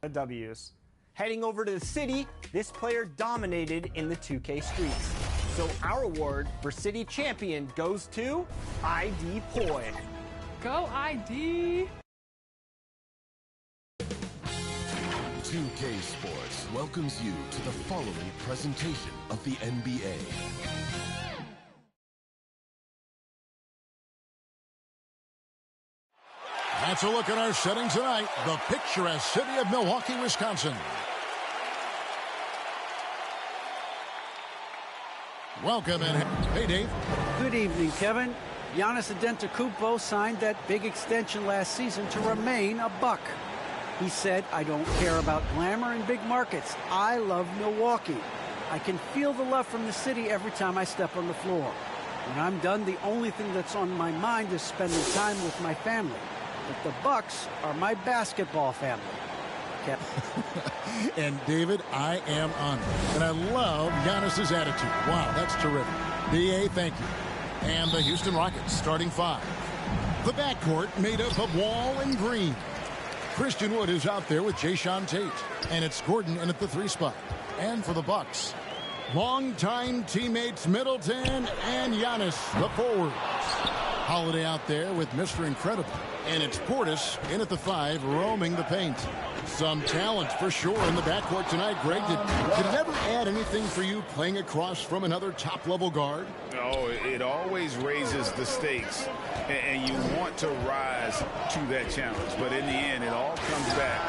W's. Heading over to the city, this player dominated in the 2K streets. So our award for city champion goes to ID Poi. Go ID! 2K Sports welcomes you to the following presentation of the NBA. That's a look at our setting tonight, the picturesque city of Milwaukee, Wisconsin. Welcome and hey, Dave. Good evening, Kevin. Giannis Antetokounmpo signed that big extension last season to remain a Buck. He said, "I don't care about glamour in big markets. I love Milwaukee. I can feel the love from the city every time I step on the floor. When I'm done, the only thing that's on my mind is spending time with my family. But the Bucks are my basketball family." And David, I am honored. And I love Giannis's attitude. Wow, that's terrific. B.A., thank you. And the Houston Rockets starting five. The backcourt made up of Wall and Green. Christian Wood is out there with Jayshawn Tate. And it's Gordon in at the 3 spot. And for the Bucks, longtime teammates Middleton and Giannis, the forwards. Holiday out there with Mr. Incredible. And it's Portis in at the 5, roaming the paint. Some talent for sure in the backcourt tonight. Greg, did it ever add anything for you playing across from another top-level guard? No, it always raises the stakes, and you want to rise to that challenge. But in the end, it all comes back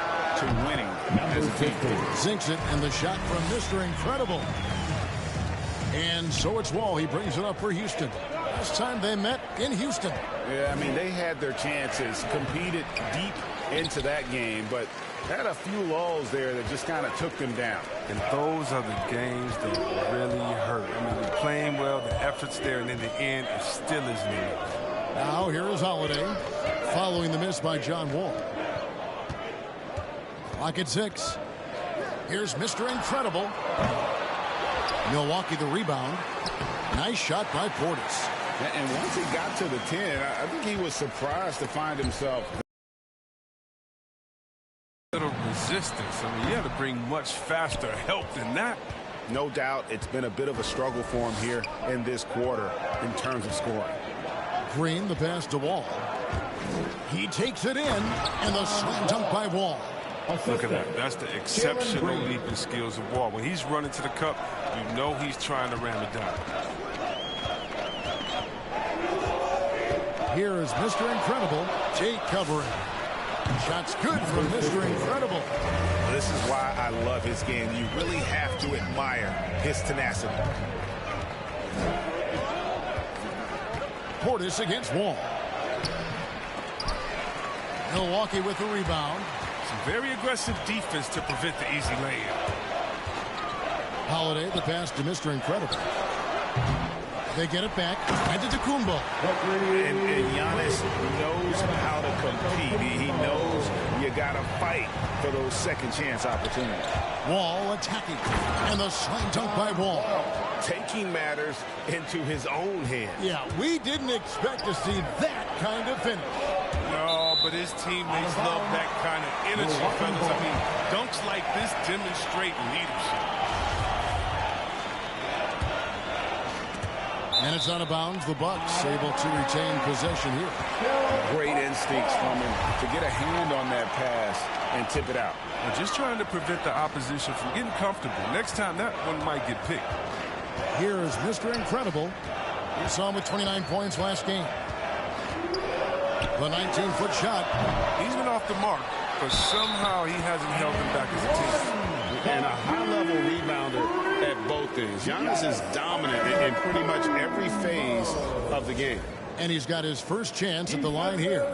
to winning as a team. Zinks it, and the shot from Mr. Incredible. And so it's Wall. He brings it up for Houston. Last time they met in Houston. Yeah, I mean, they had their chances, competed deep into that game, but had a few lulls there that just kind of took them down. And those are the games that really hurt. I mean, they're playing well, the effort's there, and in the end, it still is needed. Now here is Holiday, following the miss by John Wall. Clock at 6. Here's Mr. Incredible. Milwaukee the rebound. Nice shot by Portis. And once he got to the 10, I think he was surprised to find himself. Little resistance. I mean, you have to bring much faster help than that. No doubt it's been a bit of a struggle for him here in this quarter in terms of scoring. Green, the pass to Wall. He takes it in, and the slam dunk by Wall. Look at that. That's the exceptional leaping skills of Wall. When he's running to the cup, you know he's trying to ram it down. Here is Mr. Incredible. Tate covering. Shots good from Mr. Incredible. This is why I love his game. You really have to admire his tenacity. Portis against Wall. Milwaukee with the rebound. Some very aggressive defense to prevent the easy layup. Holiday, the pass to Mr. Incredible. They get it back. Antetokounmpo. And Giannis knows how to compete. He knows you got to fight for those second chance opportunities. Wall attacking. And the slam dunk by Wall. Taking matters into his own hands. Yeah, we didn't expect to see that kind of finish. No, but his teammates love that kind of energy, fellas. I mean, dunks like this demonstrate leadership. And it's out of bounds. The Bucks able to retain possession here. Great instincts from him to get a hand on that pass and tip it out. We're just trying to prevent the opposition from getting comfortable. Next time, that one might get picked. Here is Mr. Incredible. We saw him with 29 points last game. The 19-foot shot. He's been off the mark, but somehow he hasn't held them back as a team. And a high-level rebounder at both ends. Giannis is dominant in pretty much every phase of the game. And he's got his first chance at the line here.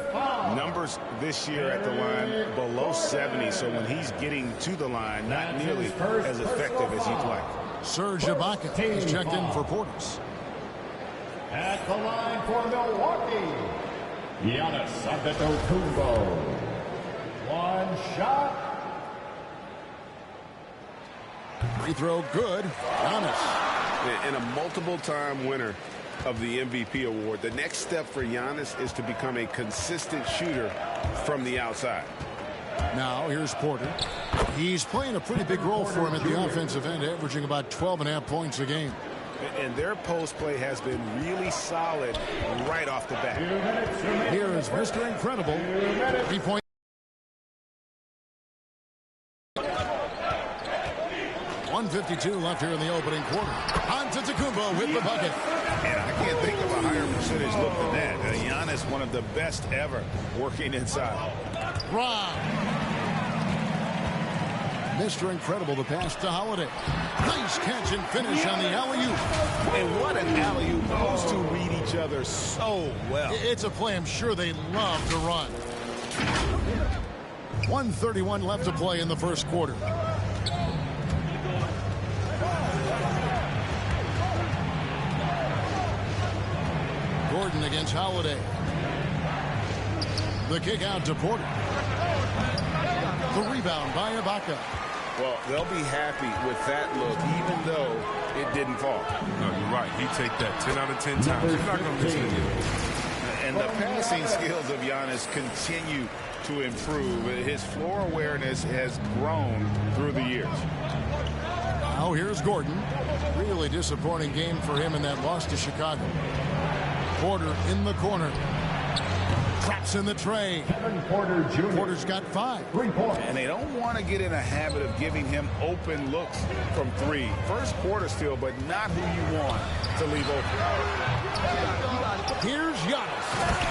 Numbers this year at the line below 70, so when he's getting to the line, not nearly as effective as he'd like. Serge Ibaka has checked in for Portis. At the line for Milwaukee, Giannis Antetokounmpo. One shot. Free throw good. Giannis. And a multiple-time winner of the MVP award. The next step for Giannis is to become a consistent shooter from the outside. Now here's Porter. He's playing a pretty big role for him at the offensive end, averaging about 12.5 points a game. And their post play has been really solid right off the bat. Here is Mr. Incredible. 3-point. .152 left here in the opening quarter. Antetokounmpo with the bucket. And I can't think of a higher percentage look than that. Giannis, one of the best ever working inside. Rob. Mr. Incredible, the pass to Holiday. Nice catch and finish on the alley-oop. And what an alley-oop. Those two read each other so well. It's a play I'm sure they love to run. 1:31 left to play in the first quarter. Gordon against Holiday. The kick out to Porter. The rebound by Ibaka. Well, they'll be happy with that look, even though it didn't fall. No, you're right. He'd take that 10 out of 10 times. He's not going to miss it again. And the passing skills of Giannis continue to improve. His floor awareness has grown through the years. Now here's Gordon. Really disappointing game for him in that loss to Chicago. Porter in the corner. Traps in the tray. Porter Jr. Porter's got 5. 3 points. And they don't want to get in a habit of giving him open looks from 3. First quarter still, but not who you want to leave open. Here's Giannis.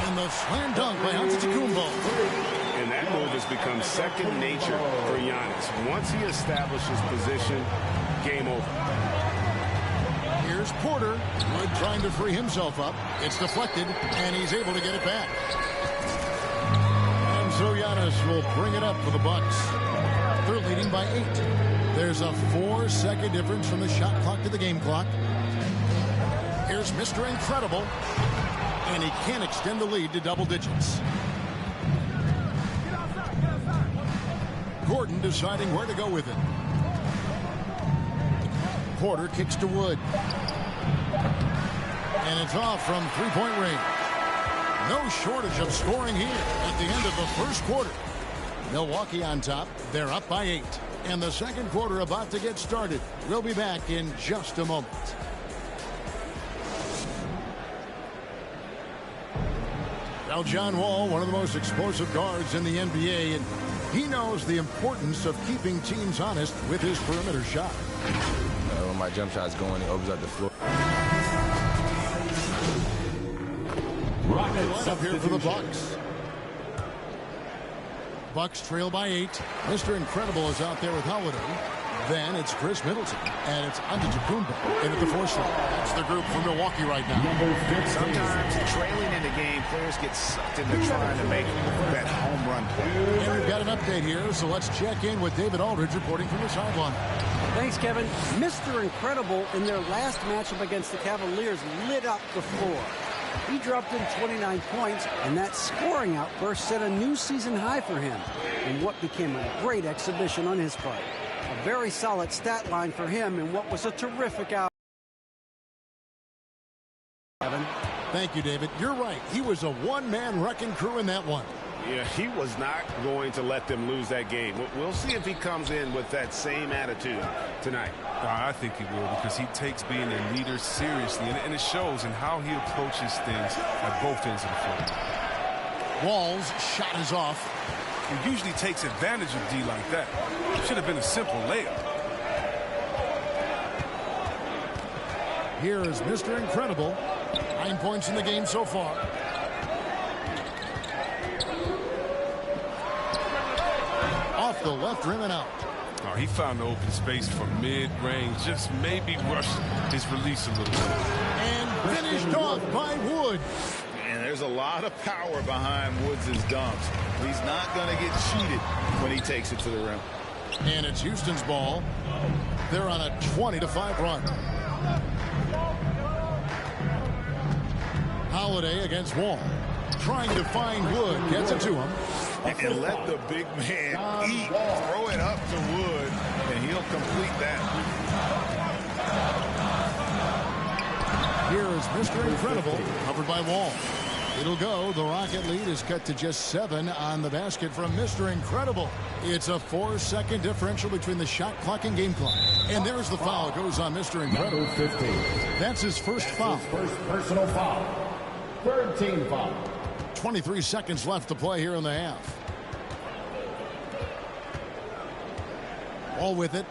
And the slam dunk by Antetokounmpo. And that move has become second nature for Giannis. Once he establishes position, game over. Here's Porter. Wood trying to free himself up. It's deflected, and he's able to get it back. And so Giannis will bring it up for the Bucks. They're leading by 8. There's a 4-second difference from the shot clock to the game clock. Here's Mr. Incredible. And he can't extend the lead to double digits. Gordon deciding where to go with it. Porter kicks to Wood. And it's off from 3-point range. No shortage of scoring here at the end of the first quarter. Milwaukee on top. They're up by 8. And the second quarter about to get started. We'll be back in just a moment. Now John Wall, one of the most explosive guards in the NBA, and he knows the importance of keeping teams honest with his perimeter shot. When my jump shot's going, it opens up the floor. Rockets up here for the Bucks. Bucks trail by 8. Mr. Incredible is out there with Holiday. Then it's Chris Middleton, and it's Antetokounmpo in at the 4 slot. That's the group for Milwaukee right now. Sometimes trailing in the game, players get sucked into trying to make that home run play. And we've got an update here, so let's check in with David Aldridge reporting from the sideline. Thanks, Kevin. Mr. Incredible in their last matchup against the Cavaliers lit up the floor. He dropped in 29 points, and that scoring outburst set a new season high for him in what became a great exhibition on his part. A very solid stat line for him in what was a terrific out. Thank you, David. You're right. He was a one-man wrecking crew in that one. Yeah, he was not going to let them lose that game. We'll see if he comes in with that same attitude tonight. I think he will, because he takes being a leader seriously, and it shows in how he approaches things at both ends of the floor. Wall's shot is off. He usually takes advantage of D like that. It should have been a simple layup. Here is Mr. Incredible. 9 points in the game so far. Off the left rim and out. Oh, he found the open space from mid-range. Just maybe rushed his release a little bit. And finished off by Wood. And there's a lot of power behind Woods' dunks. He's not going to get cheated when he takes it to the rim. And it's Houston's ball. They're on a 20-5 run. Holiday against Wall. Trying to find Wood. Gets it to him. And let the big man eat. Throw it up to Wood, and he'll complete that. Here is Mr. Incredible, covered by Wall. It'll go. The Rocket lead is cut to just 7 on the basket from Mr. Incredible. It's a 4-second differential between the shot clock and game clock. And there's the foul. It goes on Mr. Incredible. Number 15. That's his first foul. First personal foul. Third team foul. 23 seconds left to play here in the half. All with it.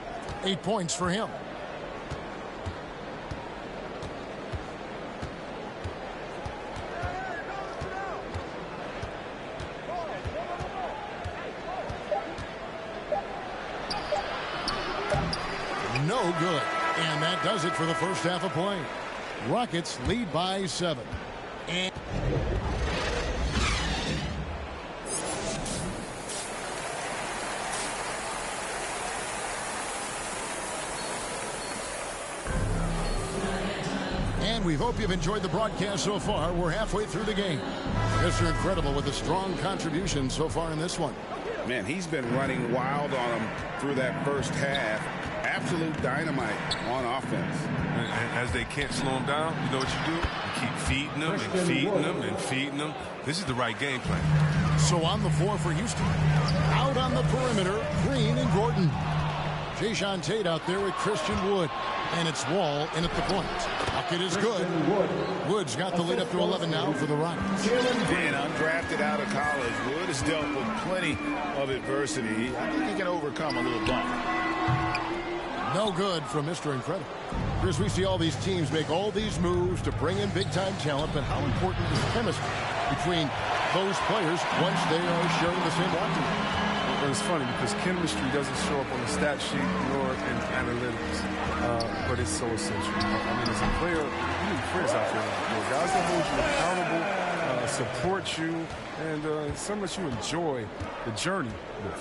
8 points for him. No good. And that does it for the first half of play. Rockets lead by 7. And we hope you've enjoyed the broadcast so far. We're halfway through the game. Mr. Incredible with a strong contribution so far in this one. Man, he's been running wild on him through that first half. Absolute dynamite on offense. And as they can't slow him down, you know what you do? You keep feeding them and feeding them and feeding them. This is the right game plan. So on the floor for Houston. Out on the perimeter, Green and Gordon. Jayshawn Tate out there with Christian Wood. And it's Wall in at the point. Bucket is good. Wood's got the lead up to 11 now for the Rockets. And undrafted out of college, Wood has dealt with plenty of adversity. I think he can overcome a little bump. No good from Mr. Incredible. Chris, we see all these teams make all these moves to bring in big-time talent, but how important is chemistry between those players once they are sharing the same locker room? It's funny because chemistry doesn't show up on the stat sheet nor in analytics, but it's so essential. I mean, as a player, you need friends out there. Guys that hold you accountable, support you, and so much you enjoy the journey with.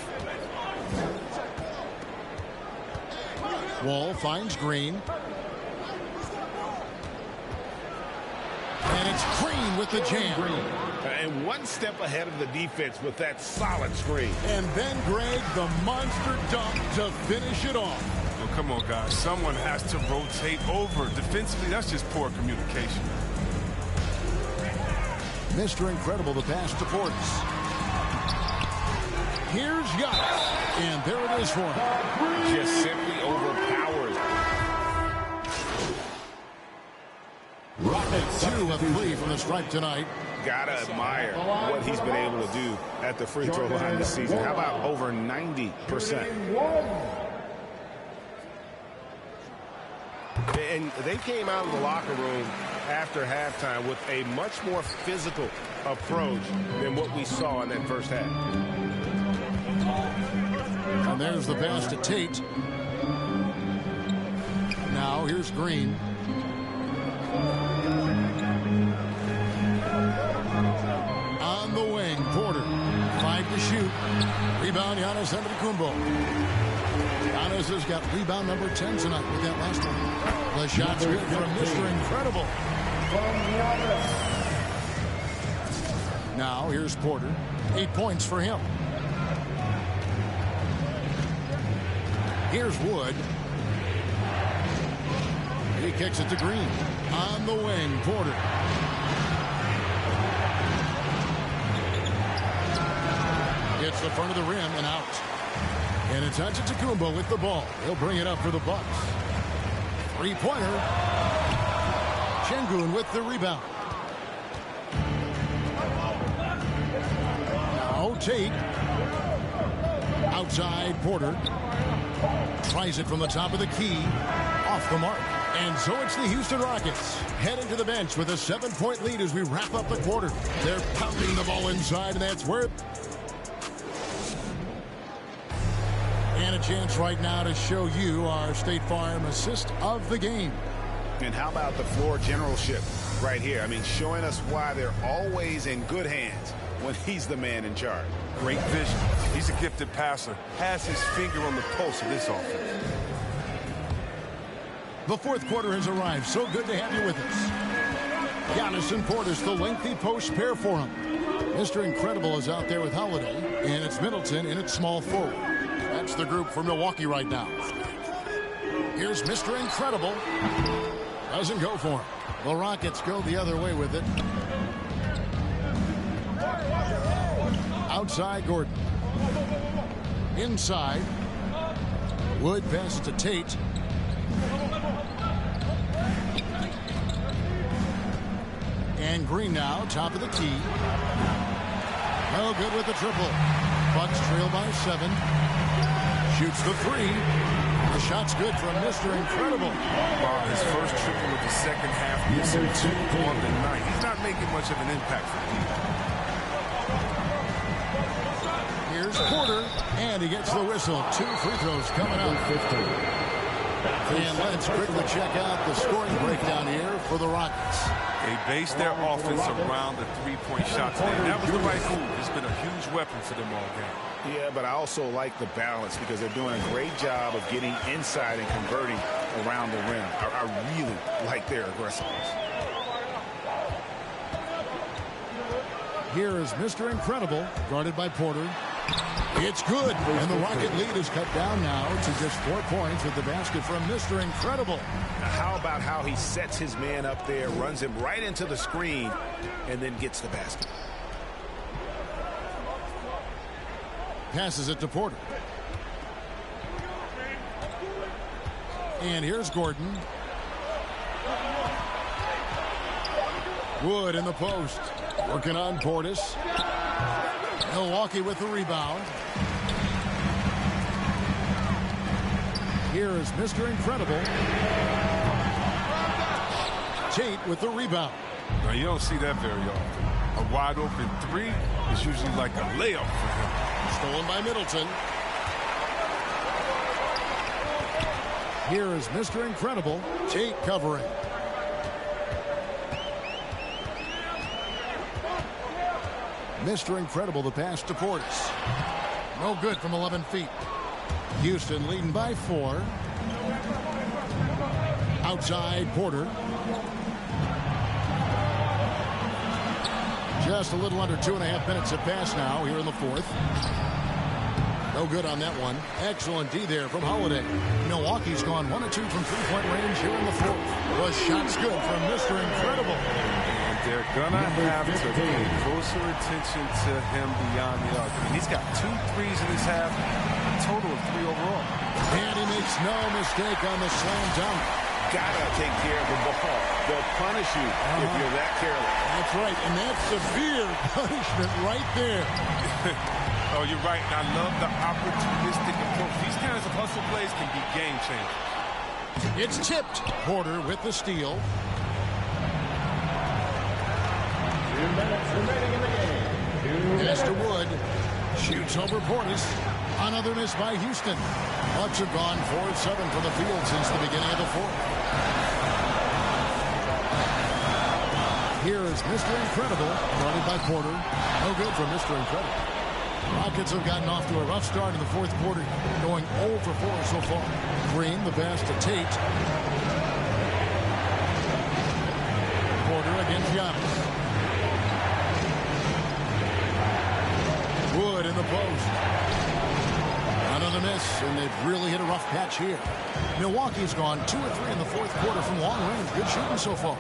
Wall finds Green. And it's Green with the jam. And one step ahead of the defense with that solid screen. And then Greg, the monster dunk to finish it off. Well, come on, guys. Someone has to rotate over. Defensively, that's just poor communication. Mr. Incredible, the pass to Portis. Here's Giannis. And there it is for him. Just simply overpowered. Rockets 2 of 3 from the stripe tonight. Gotta admire what he's been able to do at the free throw line this season. How about over 90%? And they came out of the locker room after halftime with a much more physical approach than what we saw in that first half. And there's the pass to Tate. Now here's Green. On the wing, Porter. 5 to shoot. Rebound, Giannis Antetokounmpo. Giannis has got rebound number 10 tonight with that last one. The shot's good from Mr. Incredible. Now here's Porter. 8 points for him. Here's Wood. He kicks it to Green. On the wing, Porter. Gets the front of the rim and out. And it's Antetokounmpo with the ball. He'll bring it up for the Bucks. 3-pointer. Şengün with the rebound. Now Tate. Outside Porter. Tries it from the top of the key. Off the mark. And so it's the Houston Rockets heading to the bench with a 7-point lead as we wrap up the quarter. They're pounding the ball inside, and that's where... And a chance right now to show you our State Farm assist of the game. And how about the floor generalship right here? I mean, showing us why they're always in good hands when he's the man in charge. Great vision. He's a gifted passer. Has his finger on the pulse of this offense. The fourth quarter has arrived. So good to have you with us. Giannis and Portis, the lengthy post pair for him. Mr. Incredible is out there with Holiday, and it's Middleton in at small forward. That's the group for Milwaukee right now. Here's Mr. Incredible. Doesn't go for him. The Rockets go the other way with it. Outside Gordon. Inside. Wood passes to Tate. And Green now, top of the key. No good with the triple. Bucks trail by 7. Shoots the 3. The shot's good from Mr. Incredible. Wow, his first triple of the second half. Missing 2 on the night. He's not making much of an impact for him. Here's Porter, and he gets the whistle. 2 free throws coming up. And let's quickly check out the scoring breakdown here for the Rockets. They base their offense around the three-point shot today. That was the right move. It's been a huge weapon for them all game. Yeah, but I also like the balance because they're doing a great job of getting inside and converting around the rim. I really like their aggressiveness. Here is Mr. Incredible, guarded by Porter. It's good, and the Rocket lead is cut down now to just 4 points with the basket from Mr. Incredible. Now, how about how he sets his man up there, runs him right into the screen, and then gets the basket. Passes it to Porter. And here's Gordon. Wood in the post. Working on Portis. Milwaukee with the rebound. Here is Mr. Incredible. Tate with the rebound. Now, you don't see that very often. A wide open 3 is usually like a layup for him. Stolen by Middleton. Here is Mr. Incredible. Tate covering. Mr. Incredible, the pass to Portis. No good from 11 feet. Houston leading by 4. Outside Porter. Just a little under 2.5 minutes have passed now here in the 4th. No good on that one. Excellent D there from Holiday. Milwaukee's gone 1 of 2 from 3-point range here in the 4th. The shot's good from Mr. Incredible. They're going to have to pay closer attention to him beyond the arc. I mean, he's got 2 threes in his half, a total of 3 overall. And he makes no mistake on the slam dunk. Gotta take care of the ball. They'll punish you if you're that careless. That's right, and that's severe punishment right there. Oh, you're right, and I love the opportunistic approach. These kinds of hustle plays can be game changers. It's tipped. Porter with the steal. 2 minutes remaining in the game. Mr. Wood shoots over Portis. Another miss by Houston. Bucks have gone 4 of 7 from the field since the beginning of the 4th. Here is Mr. Incredible, guarded by Porter. No good from Mr. Incredible. Rockets have gotten off to a rough start in the 4th quarter, going 0 for 4 so far. Green, the pass to Tate. Porter against Giannis. Wood in the post. Another miss, and they've really hit a rough patch here. Milwaukee's gone 2 of 3 in the 4th quarter from long range. Good shooting so far.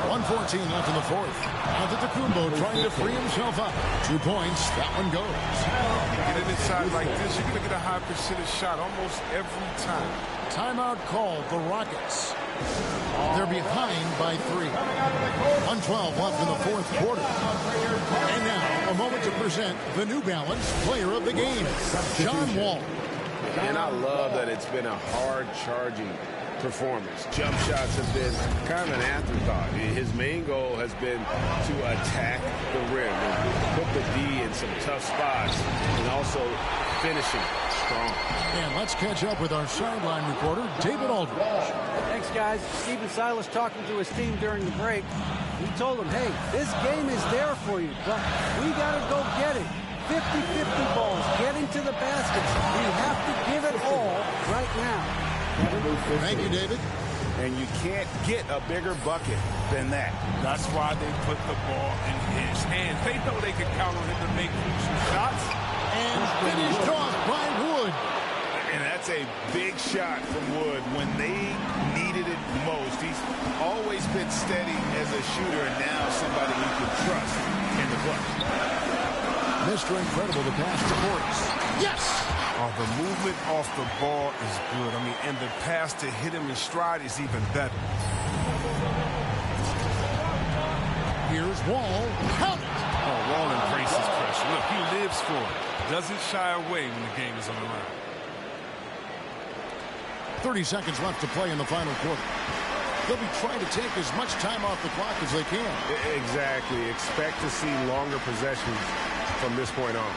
1:14 left in the 4th. Antetokounmpo trying to free himself up. 2 points. That one goes. You get it inside like this, you're going to get a high percentage shot almost every time. Timeout called the Rockets. They're behind by 3. 1:12 left in the 4th quarter. And now, a moment to present the New Balance Player of the Game, John Wall. And I love that it's been a hard-charging performance. Jump shots have been kind of an afterthought. His main goal has been to attack the rim and put the D in some tough spots and also finishing strong. And let's catch up with our sideline reporter, David Aldridge. Thanks, guys. Stephen Silas talking to his team during the break. He told them, hey, this game is there for you, but we got to go get it. 50-50 balls, getting to the baskets. We have to give it all right now. Thank you, David. And you can't get a bigger bucket than that. That's why they put the ball in his hands. They know they can count on him to make crucial shots. And finished off by Wood. And that's a big shot from Wood when they needed it most. He's always been steady as a shooter and now somebody you can trust in the clutch. Mr. Incredible, the pass to Morris. Yes! Oh, the movement off the ball is good. I mean, and the pass to hit him in stride is even better. Here's Wall. Count it! Oh, Wall embraces pressure. Look, he lives for it. Doesn't shy away when the game is on the line. 30 seconds left to play in the final quarter. They'll be trying to take as much time off the clock as they can. Exactly. Expect to see longer possessions from this point on.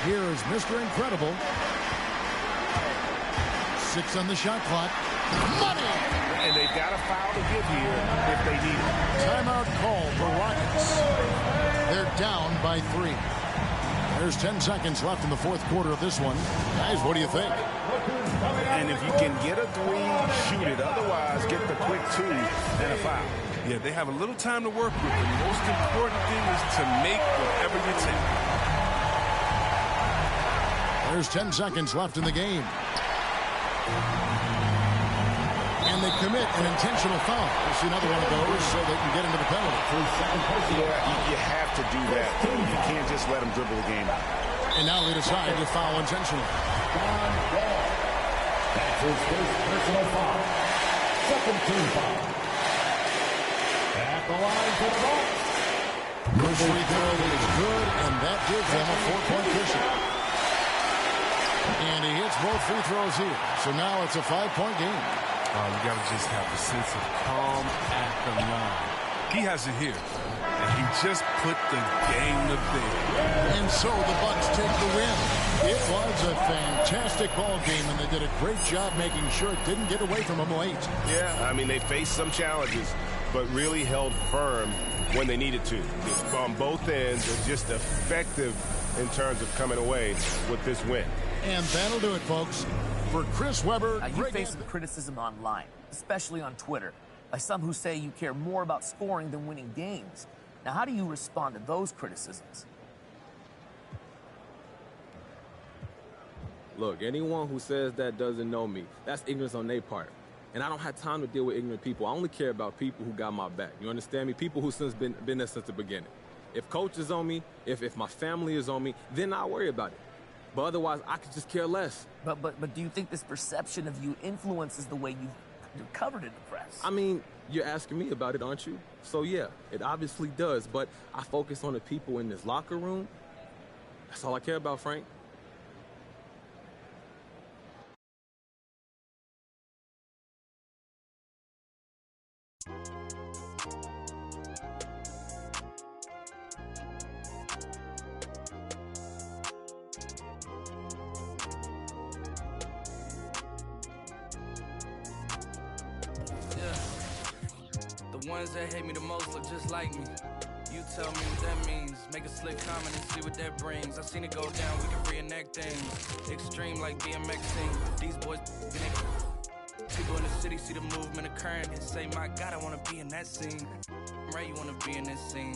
Here is Mr. Incredible. 6 on the shot clock. Money! And they've got a foul to give here if they need it. Timeout call for Rockets. They're down by 3. There's 10 seconds left in the fourth quarter of this one. Guys, what do you think? And if you can get a 3, shoot it. Otherwise, get the quick 2 and a foul. Yeah, they have a little time to work with. The most important thing is to make whatever you take. There's 10 seconds left in the game. And they commit an intentional foul. We'll see another one of those so they can get into the penalty. Yeah, you have to do that. You can't just let them dribble the game out. And now they decide to foul intentionally. That's his first personal foul. Second team foul. At the line for the ball. First free throw is good, and that gives them a 4-point cushion. And he hits both free throws here. So now it's a 5-point game. You got to just have a sense of calm at the line. He has it here, and he just put the game to bed. And so the Bucks take the win. It was a fantastic ball game, and they did a great job making sure it didn't get away from them late. Yeah, I mean, they faced some challenges, but really held firm when they needed to. On both ends, just effective in terms of coming away with this win. And that'll do it, folks. For Chris Webber. You face some criticism online, especially on Twitter, by some who say you care more about scoring than winning games. Now, how do you respond to those criticisms? Look, anyone who says that doesn't know me. That's ignorance on their part. And I don't have time to deal with ignorant people. I only care about people who got my back. You understand me? People who since been there since the beginning. If coach is on me, if my family is on me, then I'll worry about it. But otherwise, I could just care less. But do you think this perception of you influences the way you're covered in the press? I mean, you're asking me about it, aren't you? So, yeah, it obviously does. But I focus on the people in this locker room. That's all I care about, Frank. The ones that hate me the most look just like me. You tell me what that means. Make a slick comment and see what that brings. I seen it go down, we can reenact things. Extreme like BMXing. These boys people in the city see the movement occurring and say, my God, I wanna be in that scene. Right, you wanna be in this scene.